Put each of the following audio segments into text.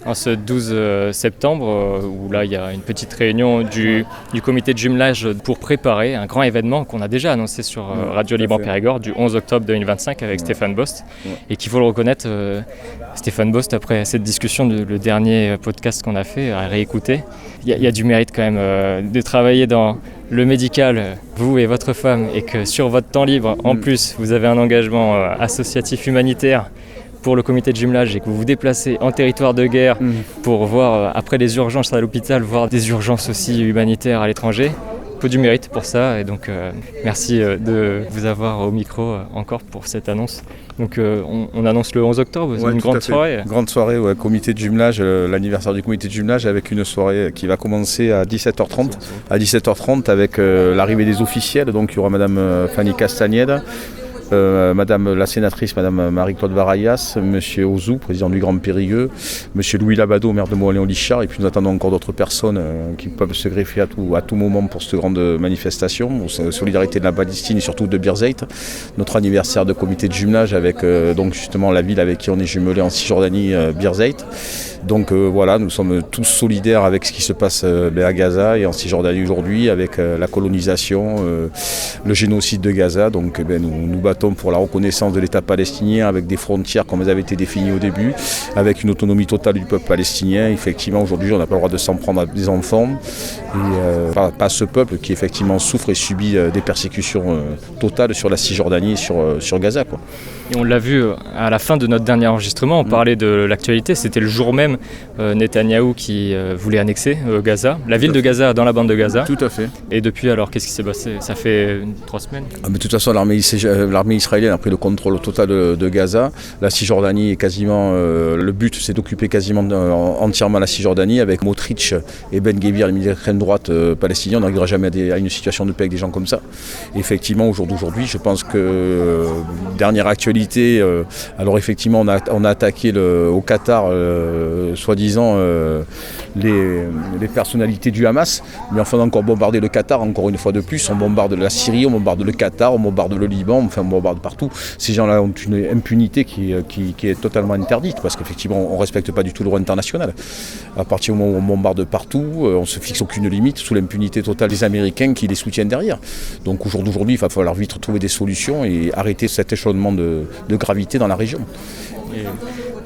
en ce 12 septembre, où là il y a une petite réunion du comité de jumelage pour préparer un grand événement qu'on a déjà annoncé sur Radio Libre Périgord du 11 octobre 2025 avec Stéphane Bost. Et qu'il faut le reconnaître, Stéphane Bost, après cette discussion, le dernier podcast qu'on a fait, à réécouter, il y a du mérite quand même de travailler dans le médical, vous et votre femme, et que sur votre temps libre, en plus, vous avez un engagement associatif humanitaire pour le comité de jumelage et que vous vous déplacez en territoire de guerre pour voir, après les urgences à l'hôpital, voir des urgences aussi humanitaires à l'étranger. Il faut du mérite pour ça et donc merci de vous avoir au micro encore pour cette annonce. Donc on annonce le 11 octobre, c'est une grande soirée. Grande soirée, comité de jumelage, l'anniversaire du comité de jumelage avec une soirée qui va commencer à 17h30. À 17h30 avec l'arrivée des officiels, donc il y aura Madame Fanny Castagneda, Madame la sénatrice, Madame Marie-Claude Varayas, Monsieur Ozou, président du Grand Périgueux, Monsieur Louis Labado, maire de Montléon-Lichard, et puis nous attendons encore d'autres personnes qui peuvent se greffer à tout moment pour cette grande manifestation, solidarité de la Palestine et surtout de Birzeit, notre anniversaire de comité de jumelage avec donc justement la ville avec qui on est jumelé en Cisjordanie, Birzeit. Donc voilà, nous sommes tous solidaires avec ce qui se passe à Gaza et en Cisjordanie aujourd'hui, avec la colonisation, le génocide de Gaza. Donc nous nous battons pour la reconnaissance de l'État palestinien avec des frontières comme elles avaient été définies au début, avec une autonomie totale du peuple palestinien. Effectivement, aujourd'hui, on n'a pas le droit de s'en prendre à des enfants, et pas ce peuple qui effectivement souffre et subit des persécutions totales sur la Cisjordanie et sur Gaza, quoi. Et on l'a vu à la fin de notre dernier enregistrement, on parlait de l'actualité, c'était le jour même Netanyahou qui voulait annexer Gaza, la ville de Gaza dans la bande de Gaza. Tout à fait. Et depuis alors, qu'est-ce qui s'est passé ? Ça fait 3 semaines ? Mais de toute façon, l'armée israélienne a pris le contrôle total de Gaza. La Cisjordanie est quasiment, le but c'est d'occuper quasiment entièrement la Cisjordanie avec Motrich et Ben Gvir, les militaires d'extrême droite palestiniens. On n'arrivera jamais à une situation de paix avec des gens comme ça. Et effectivement, au jour d'aujourd'hui, je pense que dernière actualité, alors effectivement on a attaqué au Qatar soi-disant les personnalités du Hamas, mais enfin on a encore bombardé le Qatar encore une fois de plus, on bombarde la Syrie, on bombarde le Qatar, on bombarde le Liban, enfin on bombarde partout. Ces gens-là ont une impunité qui est totalement interdite parce qu'effectivement on ne respecte pas du tout le droit international. À partir du moment où on bombarde partout, on ne se fixe aucune limite sous l'impunité totale des Américains qui les soutiennent derrière. Donc au jour d'aujourd'hui il va falloir vite trouver des solutions et arrêter cet échelonnement de gravité dans la région.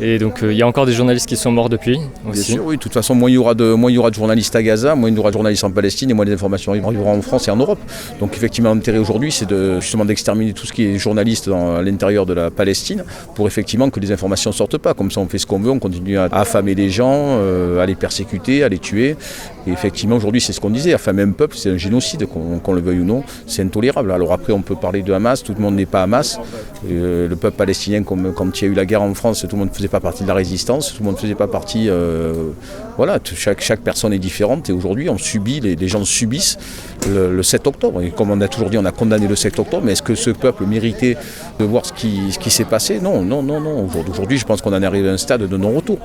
Et donc il y a encore des journalistes qui sont morts depuis aussi. Bien sûr, oui. De toute façon, moins il y aura de journalistes à Gaza, moins il y aura de journalistes en Palestine et moins les informations arriveront en France et en Europe. Donc effectivement, l'intérêt aujourd'hui, c'est justement d'exterminer tout ce qui est journaliste à l'intérieur de la Palestine pour effectivement que les informations ne sortent pas. Comme ça, on fait ce qu'on veut, on continue à affamer les gens, à les persécuter, à les tuer. Et effectivement, aujourd'hui, c'est ce qu'on disait, affamer un peuple, c'est un génocide, qu'on le veuille ou non, c'est intolérable. Alors après, on peut parler de Hamas, tout le monde n'est pas Hamas. Le peuple palestinien, comme quand il y a eu la guerre en France, tout le monde ne faisait pas partie de la résistance, tout le monde ne faisait pas partie... voilà, chaque personne est différente et aujourd'hui, on subit, les gens subissent le 7 octobre. Et comme on a toujours dit, on a condamné le 7 octobre, mais est-ce que ce peuple méritait de voir ce qui s'est passé ? Non. Aujourd'hui, je pense qu'on en est arrivé à un stade de non-retour.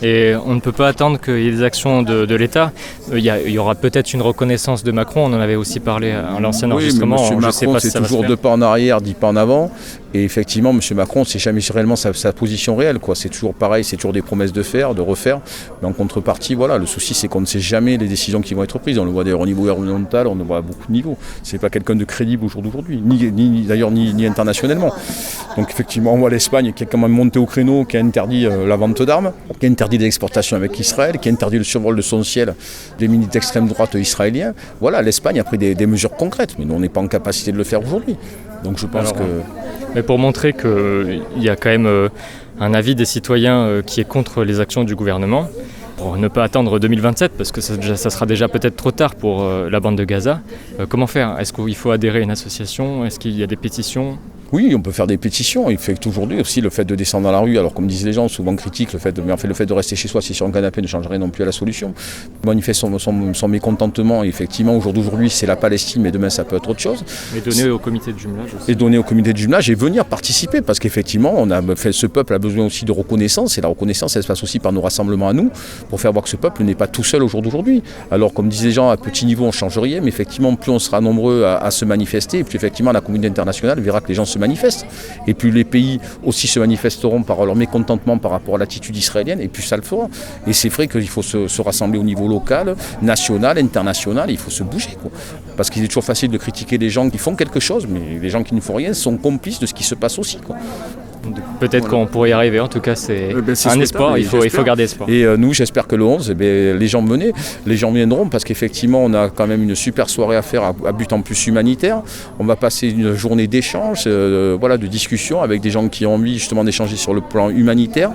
Et on ne peut pas attendre qu'il y ait des actions de l'État. Il y aura peut-être une reconnaissance de Macron, on en avait aussi parlé à l'ancien enregistrement. Oui, mais M. Macron, c'est toujours 2 pas en arrière, 10 pas en avant. Et effectivement, M. Macron, c'est jamais réellement sa position réelle, quoi. C'est toujours pareil, c'est toujours des promesses de refaire. Mais en contrepartie, voilà, le souci, c'est qu'on ne sait jamais les décisions qui vont être prises. On le voit d'ailleurs au niveau gouvernemental, on le voit à beaucoup de niveaux. C'est pas quelqu'un de crédible au jour d'aujourd'hui, ni internationalement. Donc effectivement, on voit l'Espagne qui a quand même monté au créneau, qui a interdit la vente d'armes, qui a interdit des exportations avec Israël, qui a interdit le survol de son ciel des militaires d'extrême droite israéliens. Voilà, l'Espagne a pris des mesures concrètes, mais nous, on n'est pas en capacité de le faire aujourd'hui. Donc je pense Mais pour montrer qu'il y a quand même un avis des citoyens qui est contre les actions du gouvernement, pour ne pas attendre 2027, parce que ça sera déjà peut-être trop tard pour la bande de Gaza, comment faire ? Est-ce qu'il faut adhérer à une association ? Est-ce qu'il y a des pétitions ? Oui, on peut faire des pétitions. Il fait qu'aujourd'hui aussi, le fait de descendre dans la rue, alors comme disent les gens, souvent critiquent le fait de rester chez soi, si sur un canapé, ne changerait non plus à la solution. Manifeste son mécontentement. Et effectivement, au jour d'aujourd'hui, c'est la Palestine, mais demain, ça peut être autre chose. Et donner au comité de jumelage aussi. Et donner au comité de jumelage et venir participer, parce qu'effectivement, ce peuple a besoin aussi de reconnaissance, et la reconnaissance, elle se passe aussi par nos rassemblements à nous, pour faire voir que ce peuple n'est pas tout seul au jour d'aujourd'hui. Alors, comme disent les gens, à petit niveau, on ne change rien, mais effectivement, plus on sera nombreux à se manifester, et plus effectivement, la communauté internationale verra que les gens se manifestent manifestent. Et plus les pays aussi se manifesteront par leur mécontentement par rapport à l'attitude israélienne, et plus ça le fera. Et c'est vrai qu'il faut se rassembler au niveau local, national, international, il faut se bouger, quoi. Parce qu'il est toujours facile de critiquer les gens qui font quelque chose, mais les gens qui ne font rien sont complices de ce qui se passe aussi, quoi. Peut-être qu'on pourrait y arriver, en tout cas c'est un espoir, il faut garder espoir. Et nous, j'espère que le 11, les gens viendront parce qu'effectivement on a quand même une super soirée à faire à but en plus humanitaire. On va passer une journée d'échange, de discussion avec des gens qui ont envie justement d'échanger sur le plan humanitaire,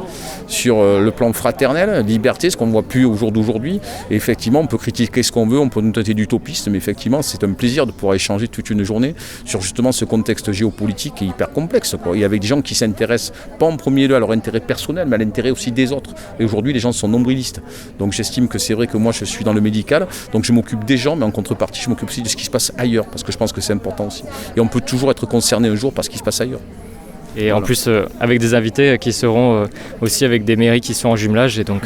sur le plan fraternel, liberté, ce qu'on ne voit plus au jour d'aujourd'hui. Et effectivement on peut critiquer ce qu'on veut, on peut nous traiter d'utopistes, mais effectivement c'est un plaisir de pouvoir échanger toute une journée sur justement ce contexte géopolitique qui est hyper complexe, quoi. Et avec des gens qui s'intéressent pas en premier lieu à leur intérêt personnel, mais à l'intérêt aussi des autres. Et aujourd'hui, les gens sont nombrilistes. Donc j'estime que c'est vrai que moi, je suis dans le médical, donc je m'occupe des gens, mais en contrepartie, je m'occupe aussi de ce qui se passe ailleurs, parce que je pense que c'est important aussi. Et on peut toujours être concerné un jour par ce qui se passe ailleurs. Et en plus, avec des invités qui seront aussi avec des mairies qui sont en jumelage, et donc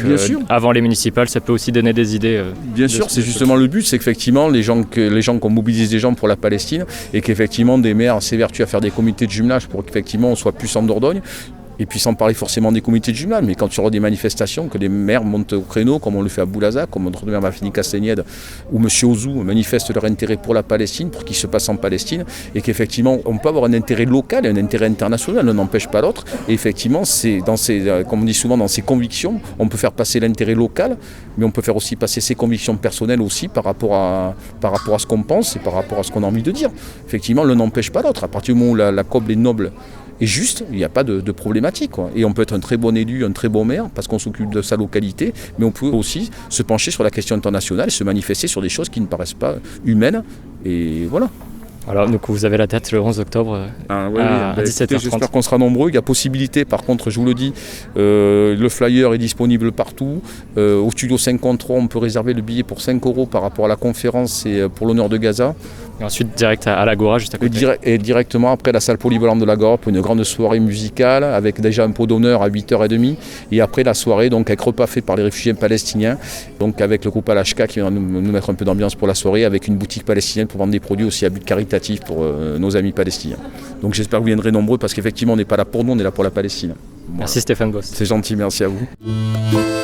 avant les municipales, ça peut aussi donner des idées. Bien sûr, c'est justement le but, c'est qu'effectivement, les gens qu'on mobilise des gens pour la Palestine, et qu'effectivement des maires s'évertuent à faire des comités de jumelage pour qu'effectivement on soit plus en Dordogne. Et puis sans parler forcément des comités de jumelage, mais quand il y aura des manifestations, que les maires montent au créneau, comme on le fait à Boulazac, comme notre maire Fanny Castagnède ou M. Ozou manifestent leur intérêt pour la Palestine, pour ce qui se passe en Palestine, et qu'effectivement on peut avoir un intérêt local et un intérêt international, l'un n'empêche pas l'autre. Et effectivement, c'est comme on dit souvent, dans ses convictions, on peut faire passer l'intérêt local, mais on peut faire aussi passer ses convictions personnelles aussi par rapport à ce qu'on pense et par rapport à ce qu'on a envie de dire. Effectivement, l'un n'empêche pas l'autre. À partir du moment où la coble est noble et juste, il n'y a pas de problématique, quoi. Et on peut être un très bon élu, un très bon maire, parce qu'on s'occupe de sa localité, mais on peut aussi se pencher sur la question internationale et se manifester sur des choses qui ne paraissent pas humaines. Et voilà. Alors, donc vous avez la date le 11 octobre à 17h30. J'espère qu'on sera nombreux. Il y a possibilité, par contre, je vous le dis, le flyer est disponible partout. Au studio 53, on peut réserver le billet pour 5 € par rapport à la conférence et pour l'honneur de Gaza. Et ensuite, direct à l'Agora, juste à côté. Et directement après la salle polyvalente de l'Agora pour une grande soirée musicale avec déjà un pot d'honneur à 8h30. Et après la soirée, donc avec repas fait par les réfugiés palestiniens, donc avec le groupe Al-Ashqa qui va nous mettre un peu d'ambiance pour la soirée, avec une boutique palestinienne pour vendre des produits aussi à but caritatif pour nos amis palestiniens. Donc j'espère que vous viendrez nombreux parce qu'effectivement on n'est pas là pour nous, on est là pour la Palestine. Voilà. Merci Stéphane Bost. C'est gentil, merci à vous.